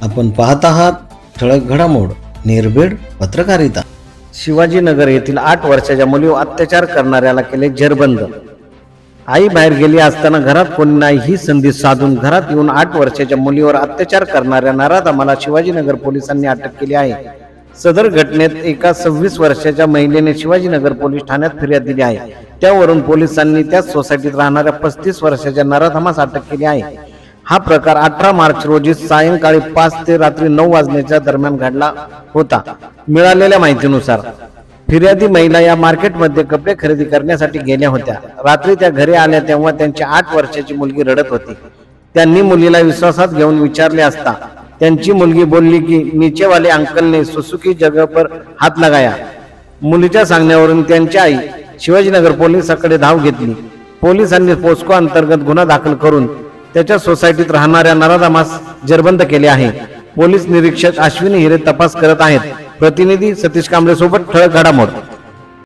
आपण पाहत आहात ठळक घडामोड निर्भीड पत्रकारिता। शिवाजीनगर येथील 8 वर्षाच्या मुलीवर अत्याचार करणाऱ्याला केले जेरबंद। आई बाहेर गेली असताना घरात कोणी नाही ही संधी साधून घरात येऊन 8 वर्षाच्या मुलीवर अत्याचार करणाऱ्या नराधमाला शिवाजीनगर पोलिसांनी अटक केली आहे। सदर घटनेत एका 26 वर्षाच्या महिलेने शिवाजीनगर पोलीस ठाण्यात फिर्याद दिली आहे। त्यावरून पोलिसांनी त्याच सोसायटीत राहणाऱ्या 35 वर्षाच्या नराधमास अटक केली आहे। हा प्रकार 18 मार्च रोजी सायंकाळी 5 ते रात्री 9 वाजण्याच्या दरम्यान घडला होता। मिळालेल्या माहितीनुसार फिर्यादी महिला या मार्केटमध्ये कपडे खरेदी करण्यासाठी गेल्या होत्या। रात्री त्या घरी आल्या तेव्हा त्यांची 8 वर्षाची मुलगी रडत होती। त्यांनी मुलीला विश्वासात घेऊन विचारले असता त्यांची मुलगी बोलली की नीचे वाले अंकल ने सुसुकी जगह पर हात लगाया। मुलीच्या सांगण्यावरून त्यांची आई शिवाजीनगर पोलिसांकडे धाव घेतली। पोलिसांनी पोस्को अंतर्गत गुन्हा दाखल करून त्याच्या सोसायटीत राहणाऱ्या नराधमास जेरबंद केले आहे। पोलीस निरीक्षक अश्विनी हिरे तपास करत आहेत। प्रतिनिधी सतीश कांबळे सोबत ठळक घडामोड।